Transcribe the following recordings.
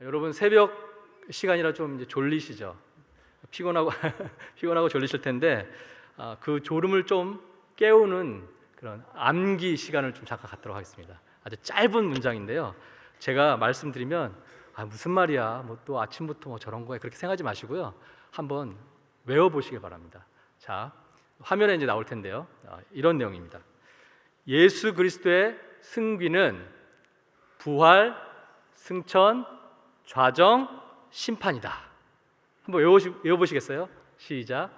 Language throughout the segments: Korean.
여러분 새벽 시간이라 좀 이제 졸리시죠? 피곤하고 피곤하고 졸리실 텐데 그 졸음을 좀 깨우는 그런 암기 시간을 좀 잠깐 갖도록 하겠습니다. 아주 짧은 문장인데요. 제가 말씀드리면 무슨 말이야? 뭐 또 아침부터 뭐 저런 거야? 그렇게 생각하지 마시고요. 한번 외워보시길 바랍니다. 자, 화면에 이제 나올 텐데요. 이런 내용입니다. 예수 그리스도의 승귀는 부활, 승천, 좌정, 심판이다. 한번 외워보시겠어요? 시작.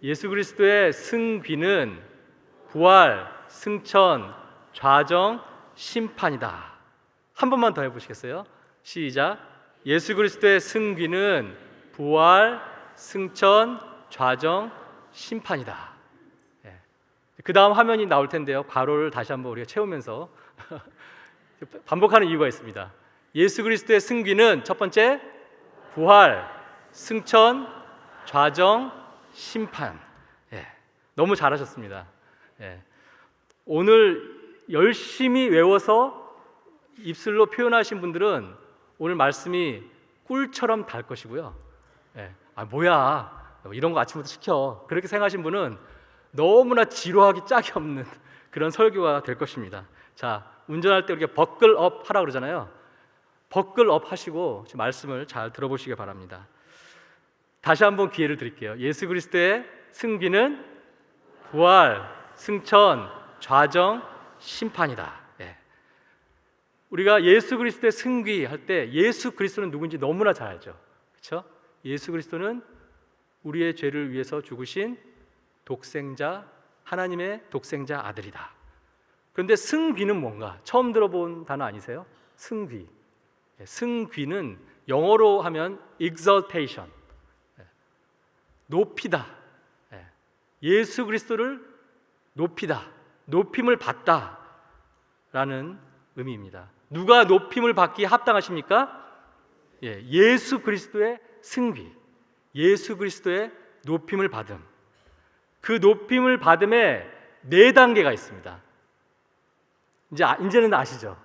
예수 그리스도의 승귀는 부활, 승천, 좌정, 심판이다. 한 번만 더 해보시겠어요? 시작. 예수 그리스도의 승귀는 부활, 승천, 좌정, 심판이다. 그 다음 화면이 나올 텐데요. 괄호를 다시 한번 우리가 채우면서 반복하는 이유가 있습니다. 예수 그리스도의 승귀는 첫 번째 부활, 승천, 좌정, 심판. 너무 잘하셨습니다. 오늘 열심히 외워서 입술로 표현하신 분들은 오늘 말씀이 꿀처럼 달 것이고요. 뭐야 이런 거 아침부터 시켜 그렇게 생각하신 분은 너무나 지루하기 짝이 없는 그런 설교가 될 것입니다. 자, 운전할 때 이렇게 버클업 하라 그러잖아요. 버클업 하시고 말씀을 잘 들어보시기 바랍니다. 다시 한번 기회를 드릴게요. 예수 그리스도의 승귀는 부활, 승천, 좌정, 심판이다. 우리가 예수 그리스도의 승귀 할 때 예수 그리스도는 누군지 너무나 잘 알죠. 그렇죠? 예수 그리스도는 우리의 죄를 위해서 죽으신 독생자, 하나님의 독생자 아들이다. 그런데 승귀는 뭔가? 처음 들어본 단어 아니세요? 승귀. 승귀는 영어로 하면 exaltation, 높이다. 예수 그리스도를 높이다, 높임을 받다 라는 의미입니다. 누가 높임을 받기에 합당하십니까? 예수 그리스도의 승귀, 예수 그리스도의 높임을 받음. 그 높임을 받음에 4단계가 있습니다. 이제는 아시죠?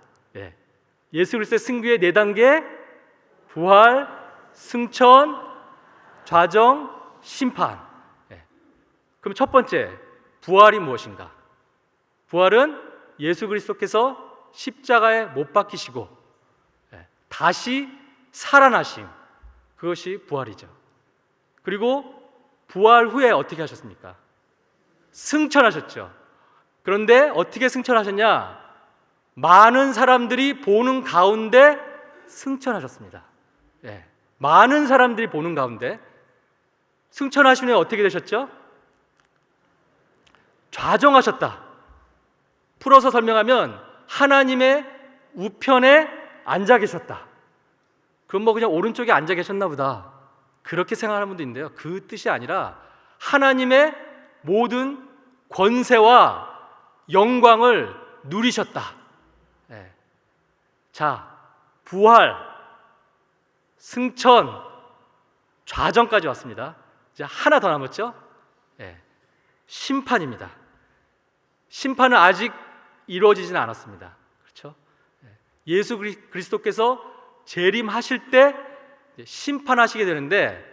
예수 그리스도의 승귀의 4단계: 부활, 승천, 좌정, 심판. 그럼 첫 번째, 부활이 무엇인가? 부활은 예수 그리스도께서 십자가에 못 박히시고 다시 살아나심, 그것이 부활이죠. 그리고 부활 후에 어떻게 하셨습니까? 승천하셨죠. 그런데 어떻게 승천하셨냐? 많은 사람들이 보는 가운데 승천하셨습니다. 많은 사람들이 보는 가운데 승천하신 후에 어떻게 되셨죠? 좌정하셨다. 풀어서 설명하면 하나님의 우편에 앉아 계셨다. 그럼 그냥 오른쪽에 앉아 계셨나 보다, 그렇게 생각하는 분도 있는데요. 그 뜻이 아니라 하나님의 모든 권세와 영광을 누리셨다. 자, 부활, 승천, 좌정까지 왔습니다. 이제 하나 더 남았죠? 심판입니다. 심판은 아직 이루어지지는 않았습니다. 그렇죠? 예수 그리스도께서 재림하실 때 심판하시게 되는데,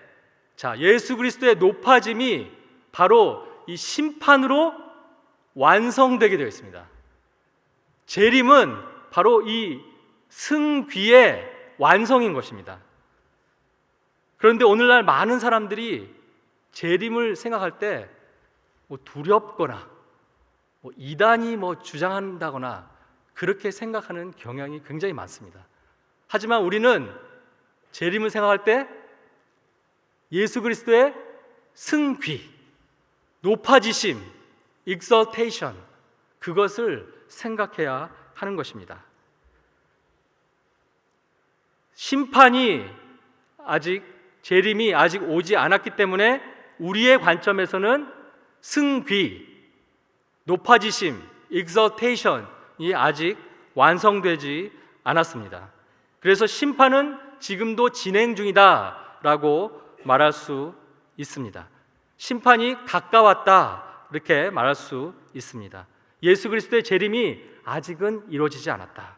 자, 예수 그리스도의 높아짐이 바로 이 심판으로 완성되게 되어 있습니다. 재림은 바로 이 승귀의 완성인 것입니다. 그런데 오늘날 많은 사람들이 재림을 생각할 때 두렵거나 이단이 주장한다거나 그렇게 생각하는 경향이 굉장히 많습니다. 하지만 우리는 재림을 생각할 때 예수 그리스도의 승귀, 높아지심, exaltation, 그것을 생각해야 하는 것입니다. 심판이 재림이 아직 오지 않았기 때문에 우리의 관점에서는 승귀, 높아지심, exaltation이 아직 완성되지 않았습니다. 그래서 심판은 지금도 진행 중이다라고 말할 수 있습니다. 심판이 가까웠다, 이렇게 말할 수 있습니다. 예수 그리스도의 재림이 아직은 이루어지지 않았다.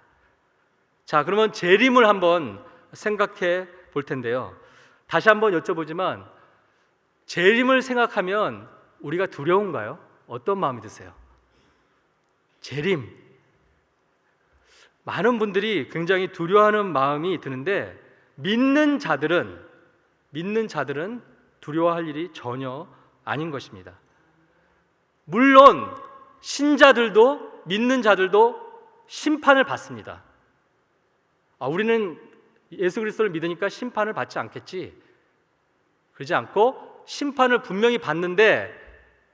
자, 그러면 재림을 한번 생각해 볼 텐데요. 다시 한번 여쭤보지만 재림을 생각하면 우리가 두려운가요? 어떤 마음이 드세요? 재림. 많은 분들이 굉장히 두려워하는 마음이 드는데 믿는 자들은 두려워할 일이 전혀 아닌 것입니다. 물론 신자들도 믿는 자들도 심판을 받습니다. 우리는 예수 그리스도를 믿으니까 심판을 받지 않겠지. 그러지 않고 심판을 분명히 받는데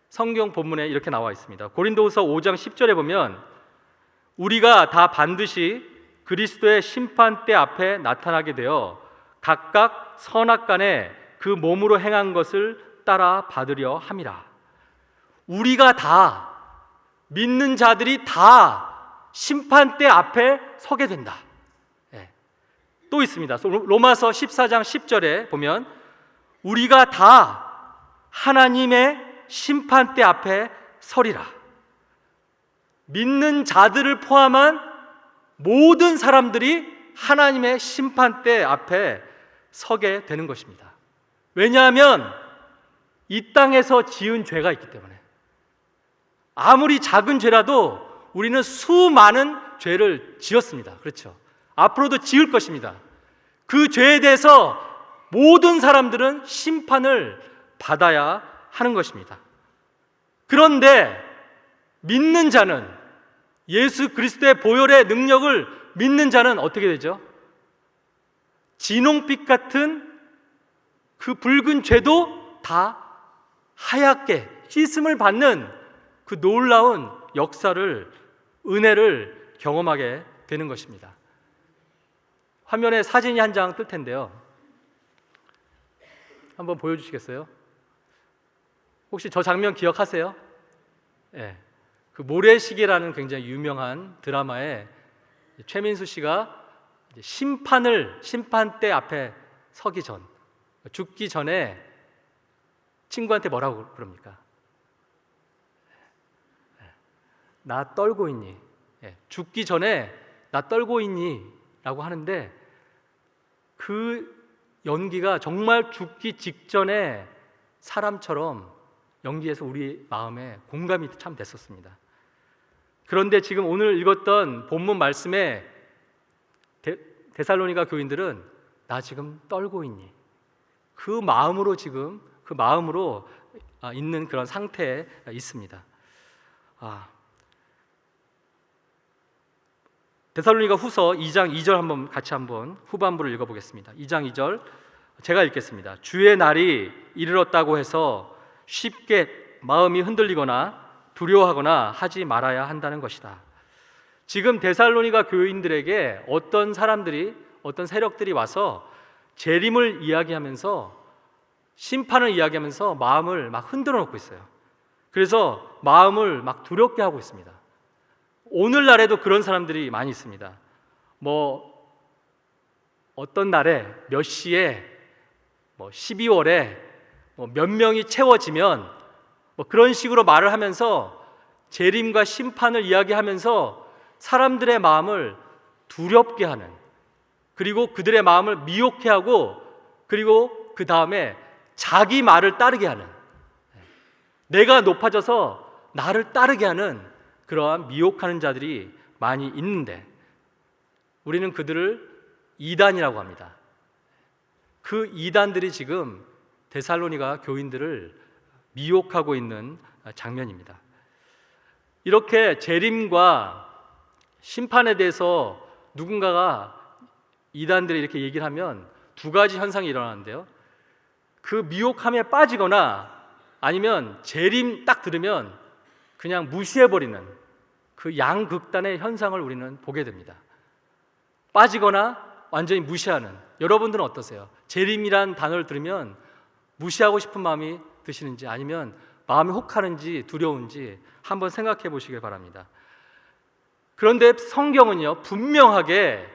성경 본문에 이렇게 나와 있습니다. 고린도후서 5장 10절에 보면 우리가 다 반드시 그리스도의 심판대 앞에 나타나게 되어 각각 선악간에 그 몸으로 행한 것을 따라 받으려 함이라. 우리가 다, 믿는 자들이 다 심판대 앞에 서게 된다. 또 있습니다. 로마서 14장 10절에 보면 우리가 다 하나님의 심판대 앞에 서리라. 믿는 자들을 포함한 모든 사람들이 하나님의 심판대 앞에 서게 되는 것입니다. 왜냐하면 이 땅에서 지은 죄가 있기 때문에. 아무리 작은 죄라도 우리는 수많은 죄를 지었습니다. 그렇죠? 앞으로도 지을 것입니다. 그 죄에 대해서 모든 사람들은 심판을 받아야 하는 것입니다. 그런데 믿는 자는, 예수 그리스도의 보혈의 능력을 믿는 자는 어떻게 되죠? 진홍빛 같은 그 붉은 죄도 다 하얗게 씻음을 받는 그 놀라운 역사를, 은혜를 경험하게 되는 것입니다. 화면에 사진이 한 장 뜰 텐데요. 한번 보여주시겠어요? 혹시 저 장면 기억하세요? 네. 그 모래시계라는 굉장히 유명한 드라마에 최민수 씨가 심판대 앞에 서기 전, 죽기 전에 친구한테 뭐라고 그럽니까? 나 떨고 있니? 죽기 전에 나 떨고 있니? 라고 하는데 그 연기가 정말 죽기 직전에 사람처럼 연기해서 우리 마음에 공감이 참 됐었습니다. 그런데 지금 오늘 읽었던 본문 말씀에 데살로니가 교인들은 나 지금 떨고 있니? 그 마음으로 있는 그런 상태에 있습니다. 데살로니가 후서 2장 2절 같이 한번 후반부를 읽어보겠습니다. 2장 2절 제가 읽겠습니다. 주의 날이 이르렀다고 해서 쉽게 마음이 흔들리거나 두려워하거나 하지 말아야 한다는 것이다. 지금 데살로니가 교인들에게 어떤 세력들이 와서 재림을 이야기하면서 심판을 이야기하면서 마음을 막 흔들어 놓고 있어요. 그래서 마음을 막 두렵게 하고 있습니다. 오늘날에도 그런 사람들이 많이 있습니다. 어떤 날에 몇 시에 12월에 몇 명이 채워지면 그런 식으로 말을 하면서 재림과 심판을 이야기하면서 사람들의 마음을 두렵게 하는, 그리고 그들의 마음을 미혹해 하고, 그리고 그 다음에 자기 말을 따르게 하는, 내가 높아져서 나를 따르게 하는 그러한 미혹하는 자들이 많이 있는데 우리는 그들을 이단이라고 합니다. 그 이단들이 지금 데살로니가 교인들을 미혹하고 있는 장면입니다. 이렇게 재림과 심판에 대해서 누군가가 이단들이 이렇게 얘기를 하면 두 가지 현상이 일어나는데요. 그 미혹함에 빠지거나 아니면 재림 딱 들으면 그냥 무시해버리는 그 양극단의 현상을 우리는 보게 됩니다. 빠지거나 완전히 무시하는. 여러분들은 어떠세요? 재림이란 단어를 들으면 무시하고 싶은 마음이 드시는지 아니면 마음이 혹하는지 두려운지 한번 생각해 보시길 바랍니다. 그런데 성경은요, 분명하게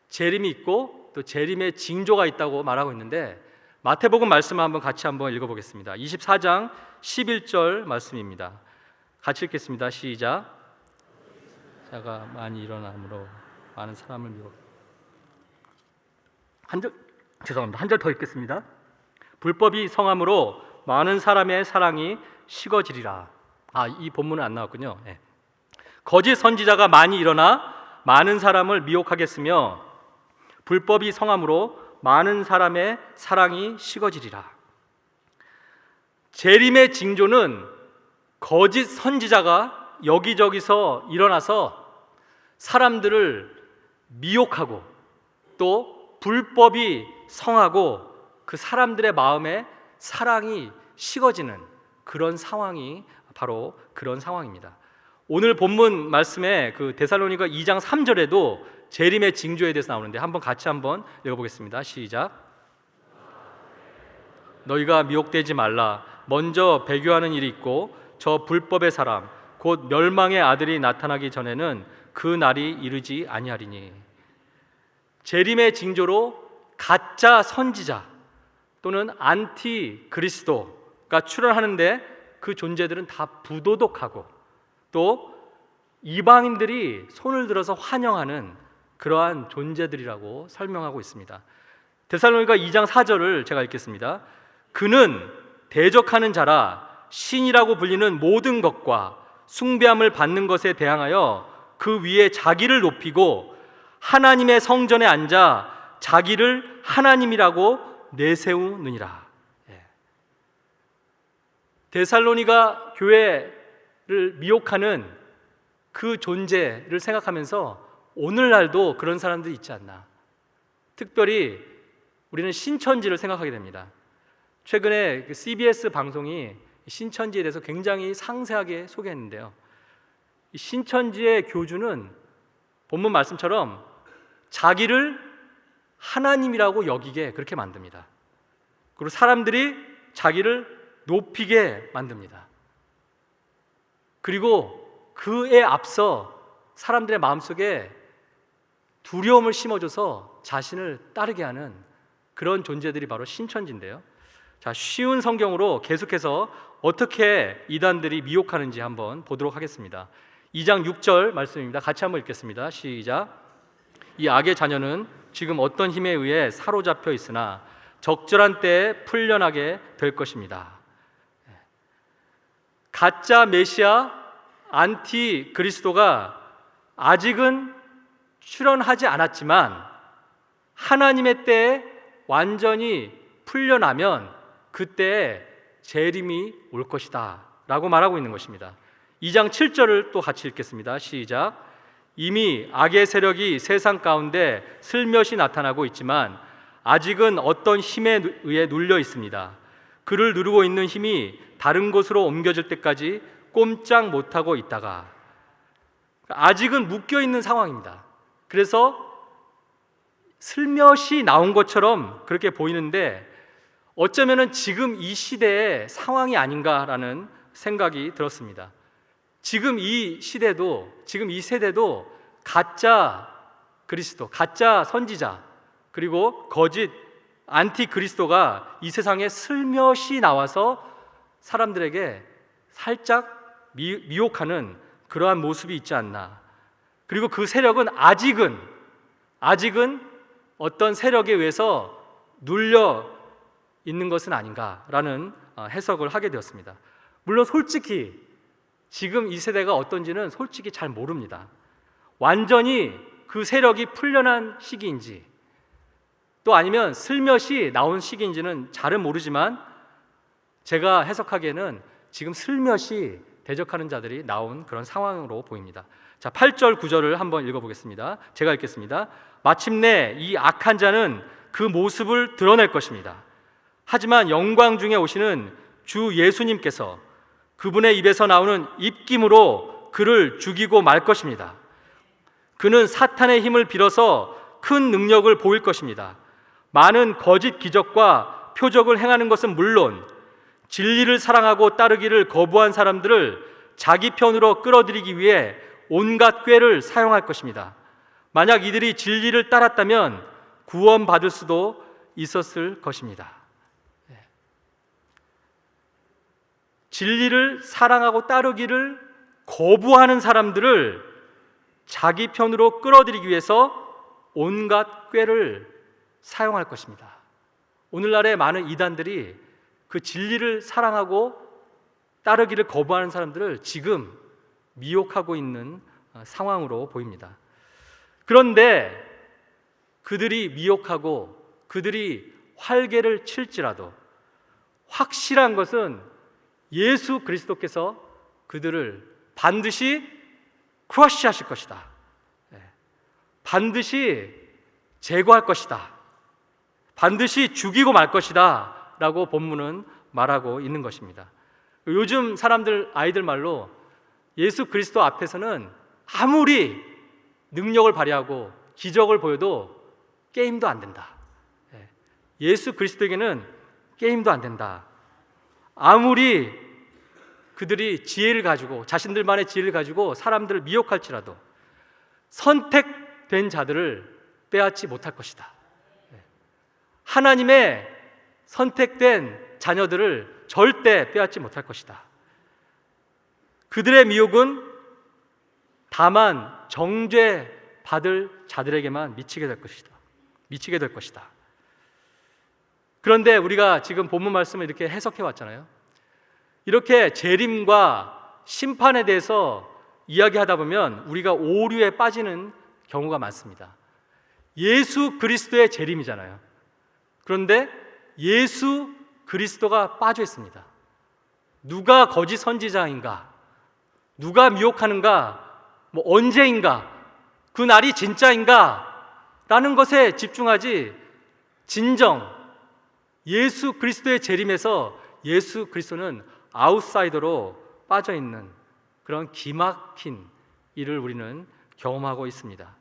재림이 있고 또 재림의 징조가 있다고 말하고 있는데 마태복음 말씀을 같이 한번 읽어보겠습니다. 24장 11절 말씀입니다. 같이 읽겠습니다. 시작. 자가 많이 일어나므로 많은 사람을 미혹. 한 절 더 읽겠습니다. 불법이 성함으로 많은 사람의 사랑이 식어지리라. 이 본문은 안 나왔군요. 네. 거짓 선지자가 많이 일어나 많은 사람을 미혹하겠으며 불법이 성함으로 많은 사람의 사랑이 식어지리라. 재림의 징조는 거짓 선지자가 여기저기서 일어나서 사람들을 미혹하고 또 불법이 성하고 그 사람들의 마음에 사랑이 식어지는 그런 상황이 바로 그런 상황입니다. 오늘 본문 말씀에 그 데살로니가 2장 3절에도 재림의 징조에 대해서 나오는데 같이 한번 읽어보겠습니다. 시작. 너희가 미혹되지 말라. 먼저 배교하는 일이 있고 저 불법의 사람 곧 멸망의 아들이 나타나기 전에는 그 날이 이르지 아니하리니. 재림의 징조로 가짜 선지자 또는 안티 그리스도가 출현하는데 그 존재들은 다 부도덕하고 또 이방인들이 손을 들어서 환영하는 그러한 존재들이라고 설명하고 있습니다. 데살로니가 2장 4절을 제가 읽겠습니다. 그는 대적하는 자라 신이라고 불리는 모든 것과 숭배함을 받는 것에 대항하여 그 위에 자기를 높이고 하나님의 성전에 앉아 자기를 하나님이라고 내세우느니라. 데살로니가 교회를 미혹하는 그 존재를 생각하면서 오늘날도 그런 사람들이 있지 않나. 특별히 우리는 신천지를 생각하게 됩니다. 최근에 CBS 방송이 신천지에 대해서 굉장히 상세하게 소개했는데요. 이 신천지의 교주는 본문 말씀처럼 자기를 하나님이라고 여기게 그렇게 만듭니다. 그리고 사람들이 자기를 높이게 만듭니다. 그리고 그에 앞서 사람들의 마음속에 두려움을 심어줘서 자신을 따르게 하는 그런 존재들이 바로 신천지인데요. 자, 쉬운 성경으로 계속해서 어떻게 이단들이 미혹하는지 한번 보도록 하겠습니다. 2장 6절 말씀입니다. 같이 한번 읽겠습니다. 시작. 이 악의 자녀는 지금 어떤 힘에 의해 사로잡혀 있으나 적절한 때에 풀려나게 될 것입니다. 가짜 메시아 안티 그리스도가 아직은 출현하지 않았지만 하나님의 때에 완전히 풀려나면 그때에 재림이 올 것이다 라고 말하고 있는 것입니다. 2장 7절을 또 같이 읽겠습니다. 시작. 이미 악의 세력이 세상 가운데 슬며시 나타나고 있지만 아직은 어떤 힘에 의해 눌려 있습니다. 그를 누르고 있는 힘이 다른 곳으로 옮겨질 때까지 꼼짝 못하고 있다가 아직은 묶여 있는 상황입니다. 그래서 슬며시 나온 것처럼 그렇게 보이는데 어쩌면은 지금 이 시대의 상황이 아닌가라는 생각이 들었습니다. 지금 이 시대도, 지금 이 세대도 가짜 그리스도, 가짜 선지자, 그리고 거짓 안티 그리스도가 이 세상에 슬며시 나와서 사람들에게 살짝 미혹하는 그러한 모습이 있지 않나. 그리고 그 세력은 아직은 어떤 세력에 의해서 눌려 있는 것은 아닌가라는 해석을 하게 되었습니다. 물론 솔직히 지금 이 세대가 어떤지는 솔직히 잘 모릅니다. 완전히 그 세력이 풀려난 시기인지 또 아니면 슬며시 나온 시기인지는 잘은 모르지만 제가 해석하기에는 지금 슬며시 대적하는 자들이 나온 그런 상황으로 보입니다. 자, 8절 9절을 한번 읽어보겠습니다. 제가 읽겠습니다. 마침내 이 악한 자는 그 모습을 드러낼 것입니다. 하지만 영광 중에 오시는 주 예수님께서 그분의 입에서 나오는 입김으로 그를 죽이고 말 것입니다. 그는 사탄의 힘을 빌어서 큰 능력을 보일 것입니다. 많은 거짓 기적과 표적을 행하는 것은 물론 진리를 사랑하고 따르기를 거부한 사람들을 자기 편으로 끌어들이기 위해 온갖 꾀를 사용할 것입니다. 만약 이들이 진리를 따랐다면 구원받을 수도 있었을 것입니다. 진리를 사랑하고 따르기를 거부하는 사람들을 자기 편으로 끌어들이기 위해서 온갖 꾀를 사용할 것입니다. 오늘날의 많은 이단들이 그 진리를 사랑하고 따르기를 거부하는 사람들을 지금 미혹하고 있는 상황으로 보입니다. 그런데 그들이 미혹하고 그들이 활개를 칠지라도 확실한 것은 예수 그리스도께서 그들을 반드시 크러쉬하실 것이다. 반드시 제거할 것이다. 반드시 죽이고 말 것이다 라고 본문은 말하고 있는 것입니다. 요즘 사람들, 아이들 말로 예수 그리스도 앞에서는 아무리 능력을 발휘하고 기적을 보여도 게임도 안 된다. 예수 그리스도에게는 게임도 안 된다. 아무리 그들이 지혜를 가지고, 자신들만의 지혜를 가지고 사람들을 미혹할지라도 선택된 자들을 빼앗지 못할 것이다. 하나님의 선택된 자녀들을 절대 빼앗지 못할 것이다. 그들의 미혹은 다만 정죄받을 자들에게만 미치게 될 것이다. 그런데 우리가 지금 본문 말씀을 이렇게 해석해 왔잖아요. 이렇게 재림과 심판에 대해서 이야기하다 보면 우리가 오류에 빠지는 경우가 많습니다. 예수 그리스도의 재림이잖아요. 그런데 예수 그리스도가 빠져 있습니다. 누가 거짓 선지자인가? 누가 미혹하는가? 언제인가? 그 날이 진짜인가? 라는 것에 집중하지, 진정 예수 그리스도의 재림에서 예수 그리스도는 아웃사이더로 빠져 있는 그런 기막힌 일을 우리는 경험하고 있습니다.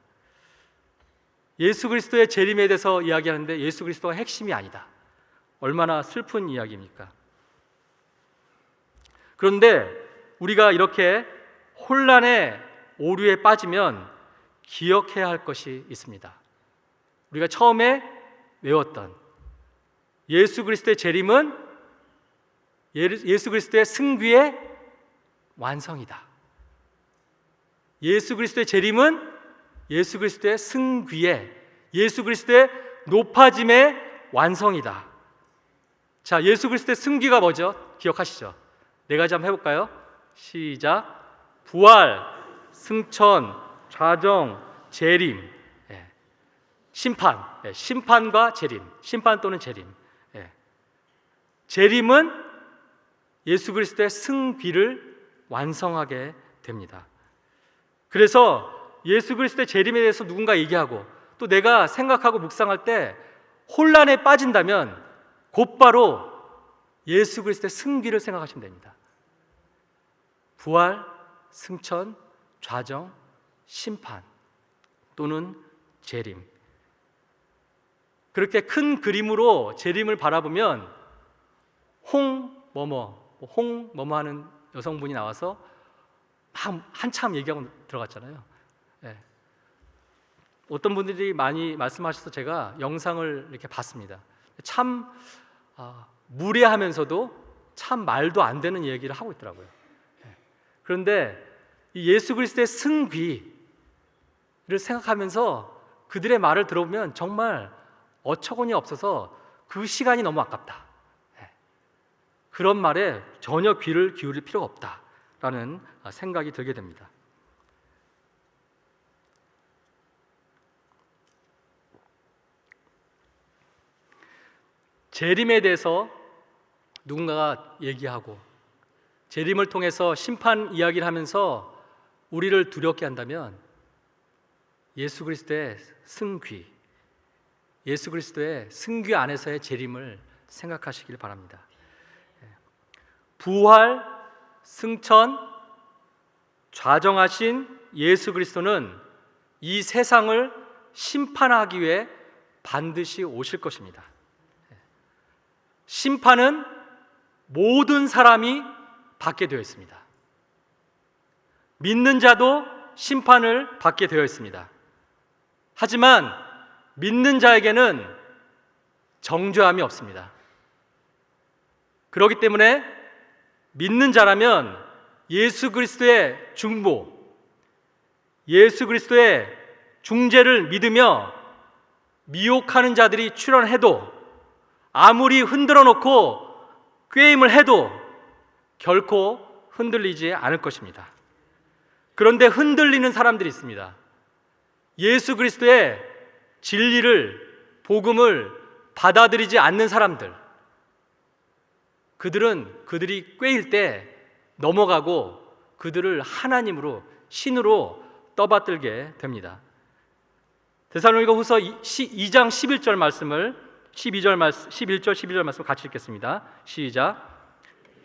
예수 그리스도의 재림에 대해서 이야기하는데 예수 그리스도가 핵심이 아니다. 얼마나 슬픈 이야기입니까? 그런데 우리가 이렇게 혼란의 오류에 빠지면 기억해야 할 것이 있습니다. 우리가 처음에 외웠던 예수 그리스도의 재림은 예수 그리스도의 승귀의 완성이다. 예수 그리스도의 재림은 예수 그리스도의 승귀의, 예수 그리스도의 높아짐의 완성이다. 자, 예수 그리스도의 승귀가 뭐죠? 기억하시죠? 네 가지 한번 해볼까요? 시작. 부활, 승천, 좌정, 재림, 심판. 심판과 재림, 심판 또는 재림. 재림은 예수 그리스도의 승귀를 완성하게 됩니다. 그래서 예수 그리스도의 재림에 대해서 누군가 얘기하고 또 내가 생각하고 묵상할 때 혼란에 빠진다면 곧바로 예수 그리스도의 승귀를 생각하시면 됩니다. 부활, 승천, 좌정, 심판 또는 재림. 그렇게 큰 그림으로 재림을 바라보면 홍 뭐뭐 하는 여성분이 나와서 한참 얘기하고 들어갔잖아요. 어떤 분들이 많이 말씀하셔서 제가 영상을 이렇게 봤습니다. 참 무례하면서도 참 말도 안 되는 얘기를 하고 있더라고요. 그런데 이 예수 그리스도의 승귀를 생각하면서 그들의 말을 들어보면 정말 어처구니 없어서 그 시간이 너무 아깝다. 그런 말에 전혀 귀를 기울일 필요가 없다라는 생각이 들게 됩니다. 재림에 대해서 누군가가 얘기하고 재림을 통해서 심판 이야기를 하면서 우리를 두렵게 한다면 예수 그리스도의 승귀, 예수 그리스도의 승귀 안에서의 재림을 생각하시길 바랍니다. 부활, 승천, 좌정하신 예수 그리스도는 이 세상을 심판하기 위해 반드시 오실 것입니다. 심판은 모든 사람이 받게 되어 있습니다. 믿는 자도 심판을 받게 되어 있습니다. 하지만 믿는 자에게는 정죄함이 없습니다. 그렇기 때문에 믿는 자라면 예수 그리스도의 중보, 예수 그리스도의 중재를 믿으며 미혹하는 자들이 출현해도, 아무리 흔들어 놓고 꾀임을 해도 결코 흔들리지 않을 것입니다. 그런데 흔들리는 사람들이 있습니다. 예수 그리스도의 진리를, 복음을 받아들이지 않는 사람들, 그들이 꾀일 때 넘어가고 그들을 하나님으로, 신으로 떠받들게 됩니다. 데살로니가 후서 2장 11절 말씀을 11절 12절 말씀 같이 읽겠습니다. 시작.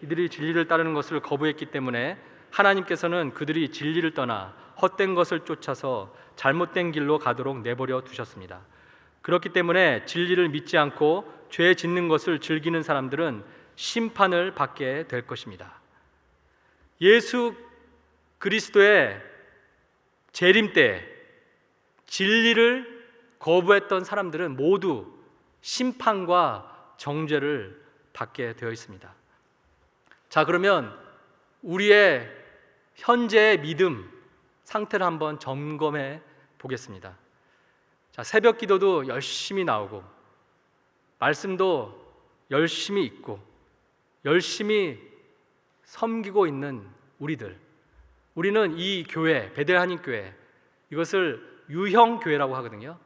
이들이 진리를 따르는 것을 거부했기 때문에 하나님께서는 그들이 진리를 떠나 헛된 것을 쫓아서 잘못된 길로 가도록 내버려 두셨습니다. 그렇기 때문에 진리를 믿지 않고 죄 짓는 것을 즐기는 사람들은 심판을 받게 될 것입니다. 예수 그리스도의 재림 때 진리를 거부했던 사람들은 모두 심판과 정죄를 받게 되어 있습니다. 자, 그러면 우리의 현재의 믿음 상태를 한번 점검해 보겠습니다. 자, 새벽 기도도 열심히 나오고, 말씀도 열심히 읽고, 열심히 섬기고 있는 우리는 이 교회, 베델 한인교회, 이것을 유형교회라고 하거든요.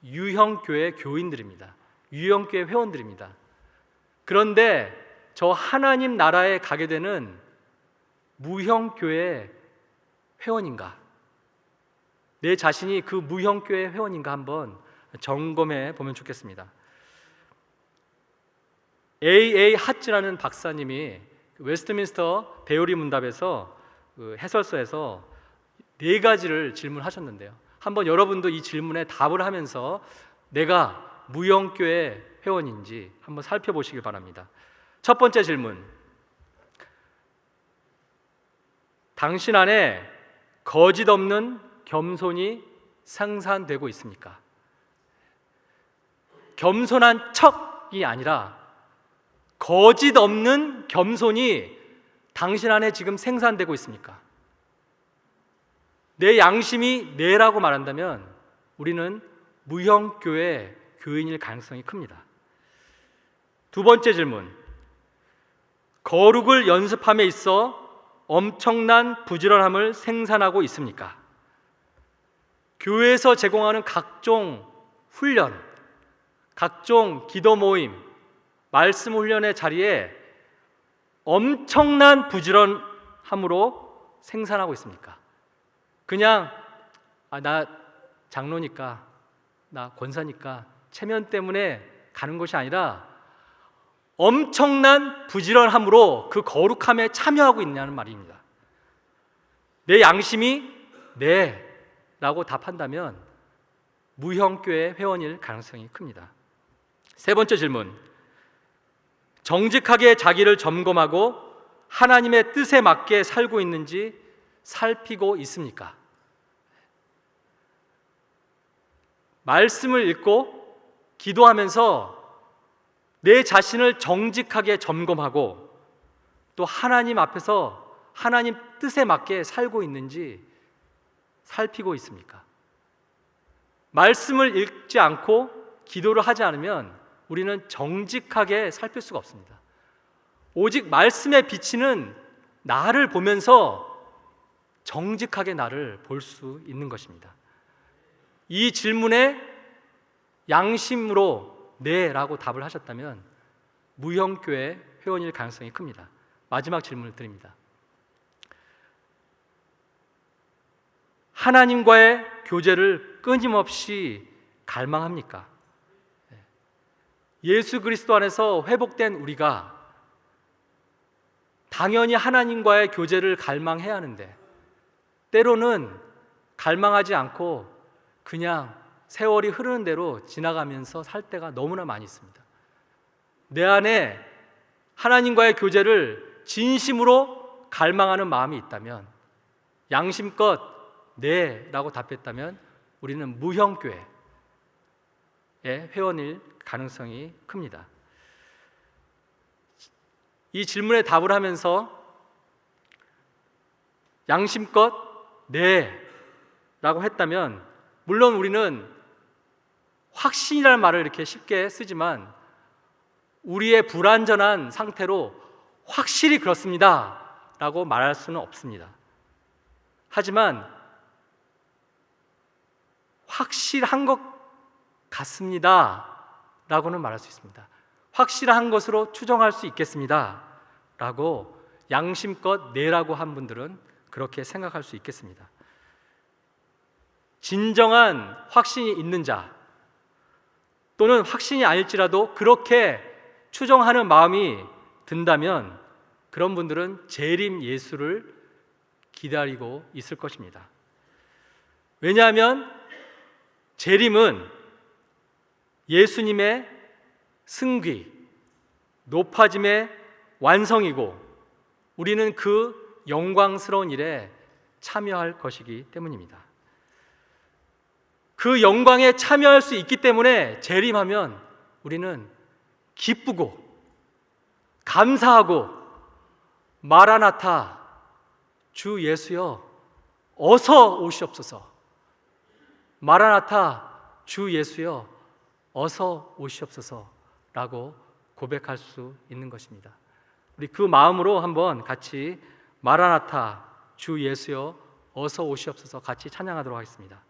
유형교회 교인들입니다. 유형교회 회원들입니다. 그런데 저 하나님 나라에 가게 되는 무형교회 회원인가? 내 자신이 그 무형교회 회원인가 한번 점검해 보면 좋겠습니다. A.A. 하츠라는 박사님이 웨스트민스터 대요리 문답에서 해설서에서 4가지를 질문하셨는데요. 한번 여러분도 이 질문에 답을 하면서 내가 무형교회 회원인지 한번 살펴보시길 바랍니다. 첫 번째 질문. 당신 안에 거짓 없는 겸손이 생산되고 있습니까? 겸손한 척이 아니라 거짓 없는 겸손이 당신 안에 지금 생산되고 있습니까? 내 양심이 네라고 말한다면 우리는 무형교회 교인일 가능성이 큽니다. 두 번째 질문. 거룩을 연습함에 있어 엄청난 부지런함을 생산하고 있습니까? 교회에서 제공하는 각종 훈련, 각종 기도 모임, 말씀 훈련의 자리에 엄청난 부지런함으로 생산하고 있습니까? 그냥 나 장로니까, 나 권사니까 체면 때문에 가는 것이 아니라 엄청난 부지런함으로 그 거룩함에 참여하고 있냐는 말입니다. 내 양심이 네 라고 답한다면 무형교회 회원일 가능성이 큽니다. 세 번째 질문. 정직하게 자기를 점검하고 하나님의 뜻에 맞게 살고 있는지 살피고 있습니까? 말씀을 읽고 기도하면서 내 자신을 정직하게 점검하고 또 하나님 앞에서 하나님 뜻에 맞게 살고 있는지 살피고 있습니까? 말씀을 읽지 않고 기도를 하지 않으면 우리는 정직하게 살필 수가 없습니다. 오직 말씀에 비치는 나를 보면서 정직하게 나를 볼 수 있는 것입니다. 이 질문에 양심으로 네 라고 답을 하셨다면 무형교회 회원일 가능성이 큽니다. 마지막 질문을 드립니다. 하나님과의 교제를 끊임없이 갈망합니까? 예수 그리스도 안에서 회복된 우리가 당연히 하나님과의 교제를 갈망해야 하는데 때로는 갈망하지 않고 그냥 세월이 흐르는 대로 지나가면서 살 때가 너무나 많이 있습니다. 내 안에 하나님과의 교제를 진심으로 갈망하는 마음이 있다면, 양심껏 네 라고 답했다면 우리는 무형교회의 회원일 가능성이 큽니다. 이 질문에 답을 하면서 양심껏 네 라고 했다면 물론 우리는 확신이라는 말을 이렇게 쉽게 쓰지만 우리의 불완전한 상태로 확실히 그렇습니다 라고 말할 수는 없습니다. 하지만 확실한 것 같습니다 라고는 말할 수 있습니다. 확실한 것으로 추정할 수 있겠습니다 라고 양심껏 내라고 한 분들은 그렇게 생각할 수 있겠습니다. 진정한 확신이 있는 자 또는 확신이 아닐지라도 그렇게 추정하는 마음이 든다면 그런 분들은 재림 예수를 기다리고 있을 것입니다. 왜냐하면 재림은 예수님의 승귀, 높아짐의 완성이고 우리는 그 영광스러운 일에 참여할 것이기 때문입니다. 그 영광에 참여할 수 있기 때문에 재림하면 우리는 기쁘고 감사하고 마라나타 주 예수여 어서 오시옵소서, 마라나타 주 예수여 어서 오시옵소서라고 고백할 수 있는 것입니다. 우리 그 마음으로 한번 같이 마라나타 주 예수여 어서 오시옵소서 같이 찬양하도록 하겠습니다.